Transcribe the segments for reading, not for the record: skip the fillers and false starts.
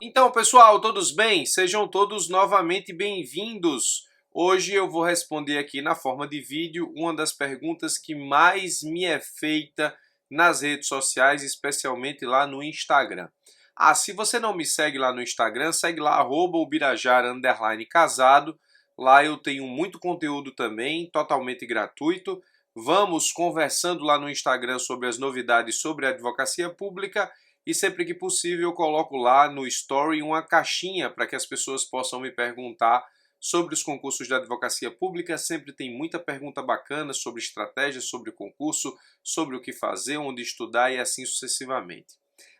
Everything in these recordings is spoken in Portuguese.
Então, pessoal, todos bem? Sejam todos novamente bem-vindos. Hoje eu vou responder aqui na forma de vídeo uma das perguntas que mais me é feita nas redes sociais, especialmente lá no Instagram. Se você não me segue lá no Instagram, segue lá, @ubirajara_casado. Lá eu tenho muito conteúdo também, totalmente gratuito. Vamos conversando lá no Instagram sobre as novidades sobre a advocacia pública. E sempre que possível eu coloco lá no Story uma caixinha para que as pessoas possam me perguntar sobre os concursos da advocacia pública. Sempre tem muita pergunta bacana sobre estratégias, sobre o concurso, sobre o que fazer, onde estudar e assim sucessivamente.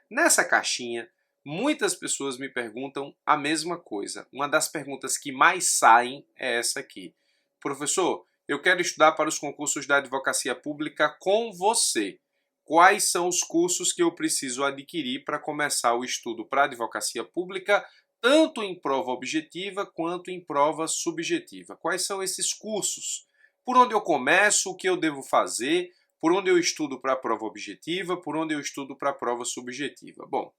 Nessa caixinha, muitas pessoas me perguntam a mesma coisa. Uma das perguntas que mais saem é essa aqui. Professor, eu quero estudar para os concursos da advocacia pública com você. Quais são os cursos que eu preciso adquirir para começar o estudo para a advocacia pública, tanto em prova objetiva quanto em prova subjetiva? Quais são esses cursos? Por onde eu começo? O que eu devo fazer? Por onde eu estudo para a prova objetiva? Por onde eu estudo para a prova subjetiva? Bom,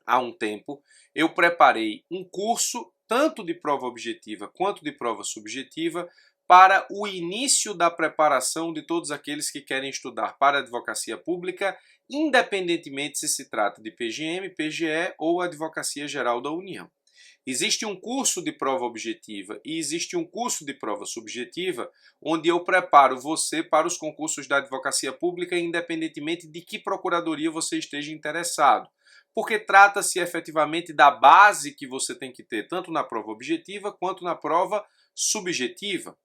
há um tempo eu preparei um curso, tanto de prova objetiva quanto de prova subjetiva, para o início da preparação de todos aqueles que querem estudar para a advocacia pública, independentemente se se trata de PGM, PGE ou Advocacia Geral da União. Existe um curso de prova objetiva e existe um curso de prova subjetiva, onde eu preparo você para os concursos da advocacia pública, independentemente de que procuradoria você esteja interessado. Porque trata-se efetivamente da base que você tem que ter, tanto na prova objetiva quanto na prova subjetiva.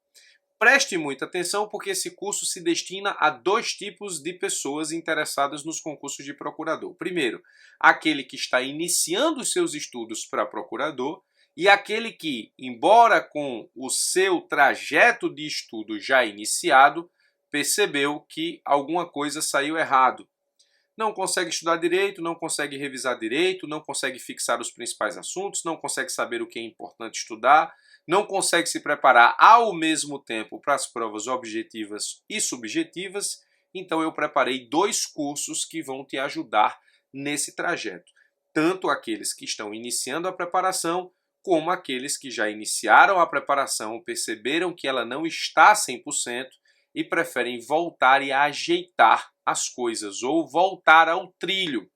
Preste muita atenção porque esse curso se destina a dois tipos de pessoas interessadas nos concursos de procurador. Primeiro, aquele que está iniciando os seus estudos para procurador e aquele que, embora com o seu trajeto de estudo já iniciado, percebeu que alguma coisa saiu errado. Não consegue estudar direito, não consegue revisar direito, não consegue fixar os principais assuntos, não consegue saber o que é importante estudar, não consegue se preparar ao mesmo tempo para as provas objetivas e subjetivas. Então eu preparei dois cursos que vão te ajudar nesse trajeto. Tanto aqueles que estão iniciando a preparação, como aqueles que já iniciaram a preparação, perceberam que ela não está 100% e preferem voltar e ajeitar as coisas ou voltar ao trilho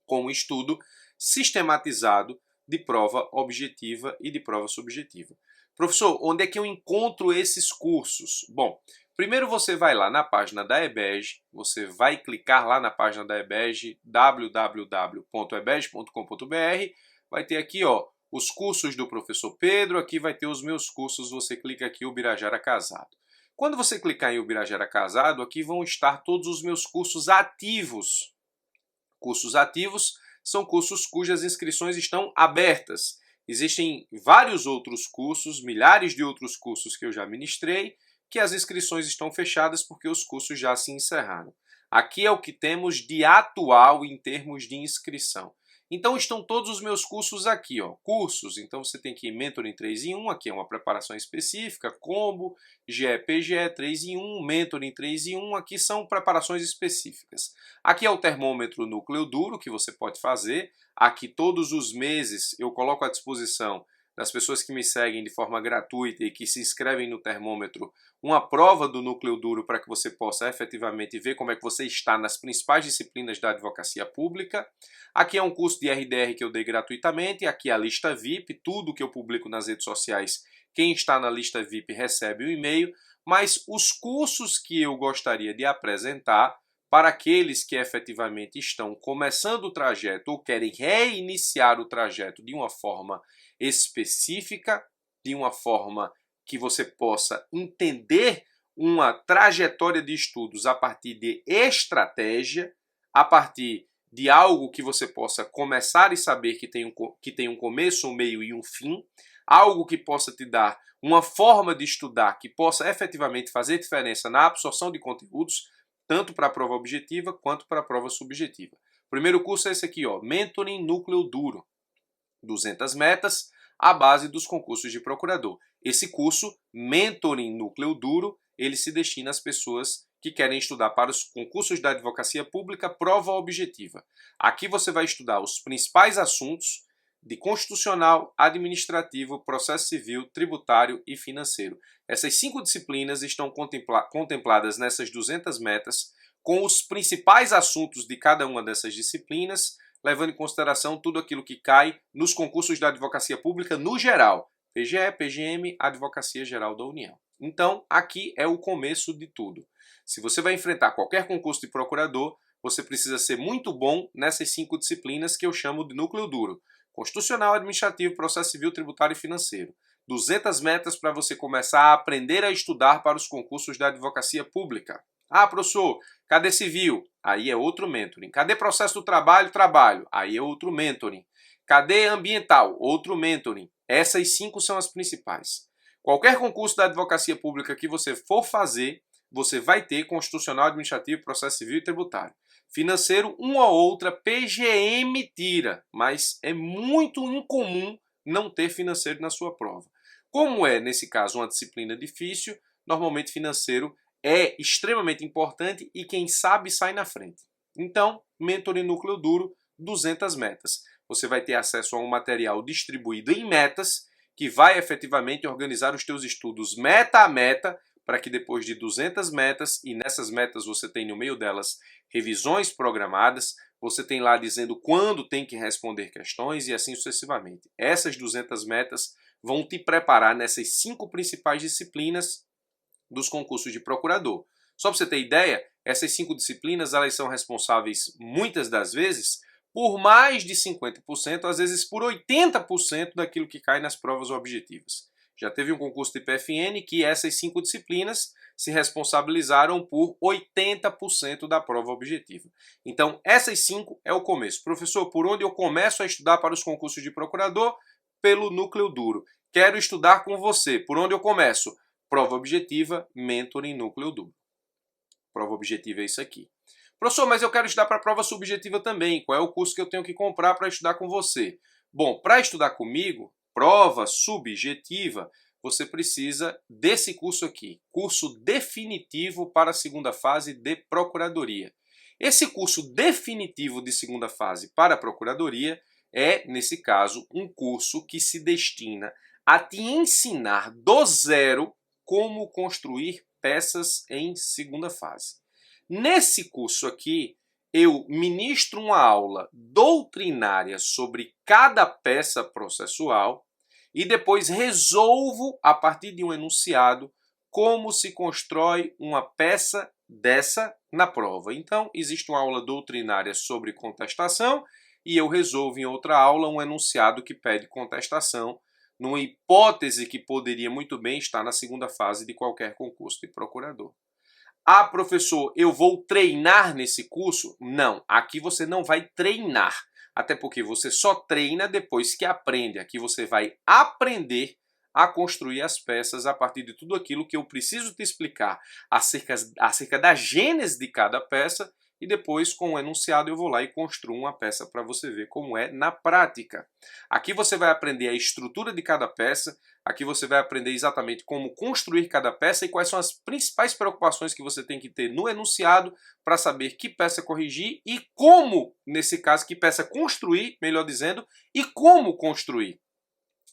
com o estudo sistematizado de prova objetiva e de prova subjetiva. Professor, onde é que eu encontro esses cursos? Bom, primeiro você vai lá na página da EBEG, você vai clicar lá na página da EBEG, www.ebeg.com.br, vai ter aqui os cursos do professor Pedro, aqui vai ter os meus cursos, você clica aqui Ubirajara Casado. Quando você clicar em Ubirajara Casado, aqui vão estar todos os meus cursos ativos. Cursos ativos são cursos cujas inscrições estão abertas. Existem vários outros cursos, milhares de outros cursos que eu já ministrei, que as inscrições estão fechadas porque os cursos já se encerraram. Aqui é o que temos de atual em termos de inscrição. Então estão todos os meus cursos aqui, cursos. Então você tem aqui Mentoring 3 em 1, aqui é uma preparação específica, Combo, GE-PGE 3 em 1, Mentoring 3 em 1, aqui são preparações específicas. Aqui é o termômetro núcleo duro que você pode fazer. Aqui todos os meses eu coloco à disposição das pessoas que me seguem de forma gratuita e que se inscrevem no termômetro uma prova do núcleo duro para que você possa efetivamente ver como é que você está nas principais disciplinas da advocacia pública. Aqui é um curso de RDR que eu dei gratuitamente, aqui é a lista VIP, tudo que eu publico nas redes sociais, quem está na lista VIP recebe um e-mail, mas os cursos que eu gostaria de apresentar para aqueles que efetivamente estão começando o trajeto ou querem reiniciar o trajeto de uma forma específica, de uma forma que você possa entender uma trajetória de estudos a partir de estratégia, a partir de algo que você possa começar e saber que tem um começo, um meio e um fim, algo que possa te dar uma forma de estudar que possa efetivamente fazer diferença na absorção de conteúdos, tanto para a prova objetiva quanto para a prova subjetiva. O primeiro curso é esse aqui, Mentoring Núcleo Duro. 200 metas, a base dos concursos de procurador. Esse curso, Mentoring Núcleo Duro, ele se destina às pessoas que querem estudar para os concursos da advocacia pública, prova objetiva. Aqui você vai estudar os principais assuntos de constitucional, administrativo, processo civil, tributário e financeiro. Essas 5 disciplinas estão contempladas nessas 200 metas, com os principais assuntos de cada uma dessas disciplinas, levando em consideração tudo aquilo que cai nos concursos da advocacia pública no geral, PGE, PGM, Advocacia Geral da União. Então, aqui é o começo de tudo. Se você vai enfrentar qualquer concurso de procurador, você precisa ser muito bom nessas 5 disciplinas que eu chamo de núcleo duro: constitucional, administrativo, processo civil, tributário e financeiro. 200 metas para você começar a aprender a estudar para os concursos da advocacia pública. Ah, professor, cadê civil? Aí é outro mentoring. Cadê processo do trabalho? Trabalho. Aí é outro mentoring. Cadê ambiental? Outro mentoring. Essas 5 são as principais. Qualquer concurso da advocacia pública que você for fazer, você vai ter constitucional, administrativo, processo civil e tributário. Financeiro, uma ou outra PGM tira, mas é muito incomum não ter financeiro na sua prova. Como é, nesse caso, uma disciplina difícil, normalmente financeiro é extremamente importante e quem sabe sai na frente. Então, mentoring núcleo duro, 200 metas. Você vai ter acesso a um material distribuído em metas que vai efetivamente organizar os teus estudos meta a meta, para que depois de 200 metas, e nessas metas você tem no meio delas revisões programadas, você tem lá dizendo quando tem que responder questões e assim sucessivamente. Essas 200 metas vão te preparar nessas 5 principais disciplinas dos concursos de procurador. Só para você ter ideia, essas 5 disciplinas elas são responsáveis muitas das vezes por mais de 50%, às vezes por 80% daquilo que cai nas provas objetivas. Já teve um concurso de PFN que essas 5 disciplinas se responsabilizaram por 80% da prova objetiva. Então, essas 5 é o começo. Professor, por onde eu começo a estudar para os concursos de procurador? Pelo núcleo duro. Quero estudar com você. Por onde eu começo? Prova objetiva, mentoring núcleo duro. Prova objetiva é isso aqui. Professor, mas eu quero estudar para a prova subjetiva também. Qual é o curso que eu tenho que comprar para estudar com você? Bom, para estudar comigo, prova subjetiva, você precisa desse curso aqui, curso definitivo para a segunda fase de procuradoria. Esse curso definitivo de segunda fase para a procuradoria é, nesse caso, um curso que se destina a te ensinar do zero como construir peças em segunda fase. Nesse curso aqui, eu ministro uma aula doutrinária sobre cada peça processual e depois resolvo, a partir de um enunciado, como se constrói uma peça dessa na prova. Então, existe uma aula doutrinária sobre contestação e eu resolvo em outra aula um enunciado que pede contestação, numa hipótese que poderia muito bem estar na segunda fase de qualquer concurso de procurador. Ah, professor, eu vou treinar nesse curso? Não, aqui você não vai treinar, até porque você só treina depois que aprende. Aqui você vai aprender a construir as peças a partir de tudo aquilo que eu preciso te explicar acerca da gênese de cada peça e depois, com o enunciado, eu vou lá e construo uma peça para você ver como é na prática. Aqui você vai aprender a estrutura de cada peça, aqui você vai aprender exatamente como construir cada peça e quais são as principais preocupações que você tem que ter no enunciado para saber que peça corrigir e como, nesse caso, que peça construir, melhor dizendo, e como construir.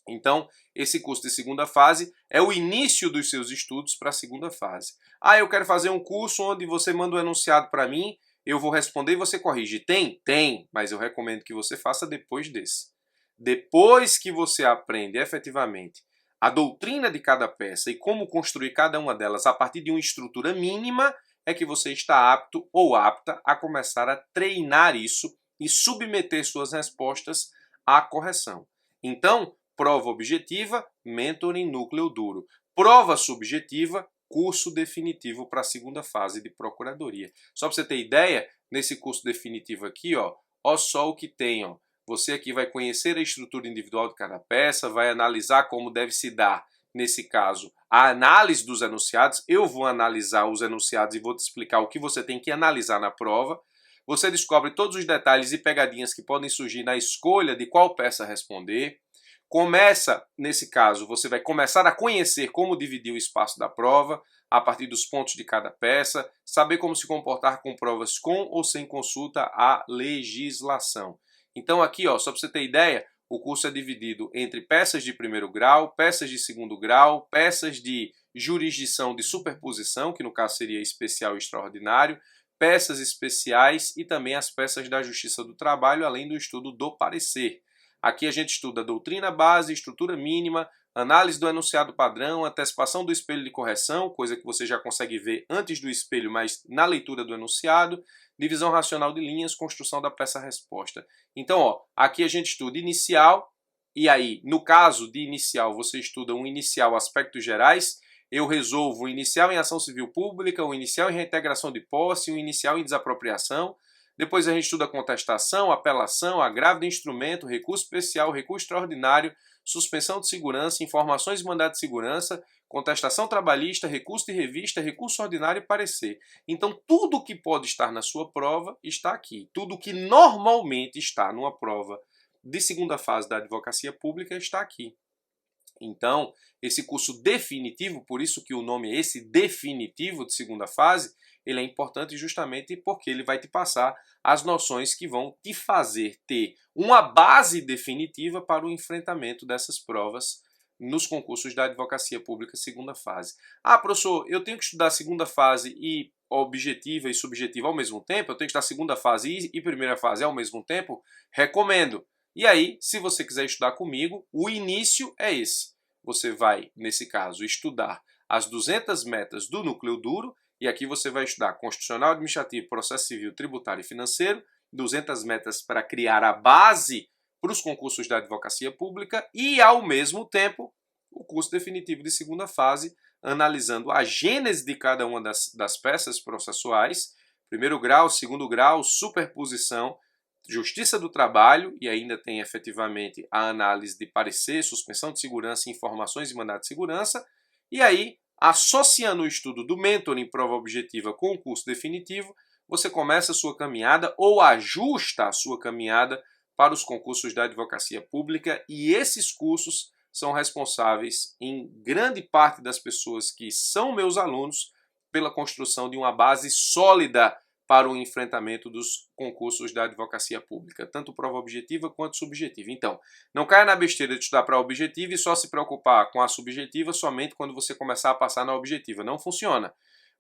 Então, esse curso de segunda fase é o início dos seus estudos para a segunda fase. Ah, eu quero fazer um curso onde você manda um enunciado para mim, eu vou responder e você corrige. Tem? Tem, mas eu recomendo que você faça depois desse. Depois que você aprende efetivamente a doutrina de cada peça e como construir cada uma delas a partir de uma estrutura mínima, é que você está apto ou apta a começar a treinar isso e submeter suas respostas à correção. Então, prova objetiva, mentoring núcleo duro. Prova subjetiva, curso definitivo para a segunda fase de procuradoria. Só para você ter ideia, nesse curso definitivo aqui, ó só o que tem, ó. Você aqui vai conhecer a estrutura individual de cada peça, vai analisar como deve se dar, nesse caso, a análise dos enunciados. Eu vou analisar os enunciados e vou te explicar o que você tem que analisar na prova. Você descobre todos os detalhes e pegadinhas que podem surgir na escolha de qual peça responder. Começa, nesse caso, você vai começar a conhecer como dividir o espaço da prova, a partir dos pontos de cada peça, saber como se comportar com provas com ou sem consulta à legislação. Então aqui, ó, só para você ter ideia, O curso é dividido entre peças de primeiro grau, peças de segundo grau, peças de jurisdição de superposição, que no caso seria especial e extraordinário, peças especiais e também as peças da Justiça do Trabalho, além do estudo do parecer. Aqui a gente estuda doutrina base, estrutura mínima, análise do enunciado padrão, antecipação do espelho de correção, coisa que você já consegue ver antes do espelho, mas na leitura do enunciado, divisão racional de linhas, construção da peça-resposta. Então, ó, aqui a gente estuda inicial, e aí, no caso de inicial, você estuda um inicial aspectos gerais. Eu resolvo o inicial em ação civil pública, o inicial em reintegração de posse, o inicial em desapropriação. Depois a gente estuda contestação, apelação, agravo de instrumento, recurso especial, recurso extraordinário, suspensão de segurança, informações de mandado de segurança, contestação trabalhista, recurso de revista, recurso ordinário e parecer. Então tudo que pode estar na sua prova está aqui. Tudo que normalmente está numa prova de segunda fase da advocacia pública está aqui. Então, esse curso definitivo, por isso que o nome é esse, definitivo de segunda fase, ele é importante justamente porque ele vai te passar as noções que vão te fazer ter uma base definitiva para o enfrentamento dessas provas nos concursos da advocacia pública segunda fase. Ah, professor, eu tenho que estudar segunda fase e objetiva e subjetiva ao mesmo tempo? Eu tenho que estudar segunda fase e primeira fase ao mesmo tempo? Recomendo. E aí, se você quiser estudar comigo, o início é esse. Você vai, nesse caso, estudar as 200 metas do núcleo duro, e aqui você vai estudar Constitucional, Administrativo, Processo Civil, Tributário e Financeiro, 200 metas para criar a base para os concursos da advocacia pública e, ao mesmo tempo, o curso definitivo de segunda fase, analisando a gênese de cada uma das peças processuais, primeiro grau, segundo grau, superposição, Justiça do Trabalho, e ainda tem efetivamente a análise de parecer, suspensão de segurança, informações e mandado de segurança, e aí, associando o estudo do mentoring em prova objetiva com o curso definitivo, você começa a sua caminhada ou ajusta a sua caminhada para os concursos da advocacia pública, e esses cursos são responsáveis, em grande parte das pessoas que são meus alunos, pela construção de uma base sólida para o enfrentamento dos concursos da advocacia pública, tanto prova objetiva quanto subjetiva. Então, não caia na besteira de estudar para a objetiva e só se preocupar com a subjetiva somente quando você começar a passar na objetiva. Não funciona.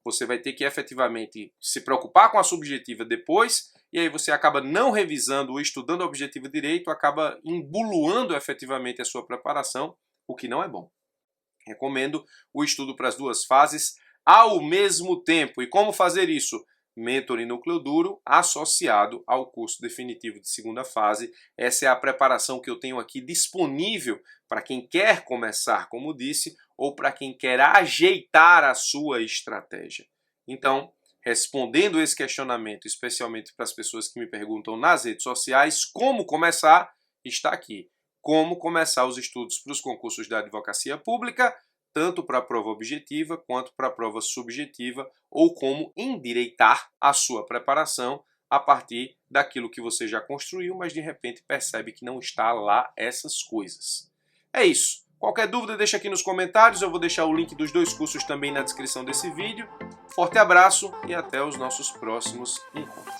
Você vai ter que efetivamente se preocupar com a subjetiva depois, e aí você acaba não revisando ou estudando a objetiva direito, acaba embuluando efetivamente a sua preparação, o que não é bom. Recomendo o estudo para as duas fases ao mesmo tempo. E como fazer isso? Mentoring Núcleo Duro associado ao curso definitivo de segunda fase. Essa é a preparação que eu tenho aqui disponível para quem quer começar, como disse, ou para quem quer ajeitar a sua estratégia. Então, respondendo esse questionamento, especialmente para as pessoas que me perguntam nas redes sociais, como começar, está aqui. Como começar os estudos para os concursos da advocacia pública, tanto para a prova objetiva quanto para a prova subjetiva, ou como endireitar a sua preparação a partir daquilo que você já construiu, mas de repente percebe que não está lá essas coisas. É isso. Qualquer dúvida deixa aqui nos comentários, eu vou deixar o link dos dois cursos também na descrição desse vídeo. Forte abraço e até os nossos próximos encontros.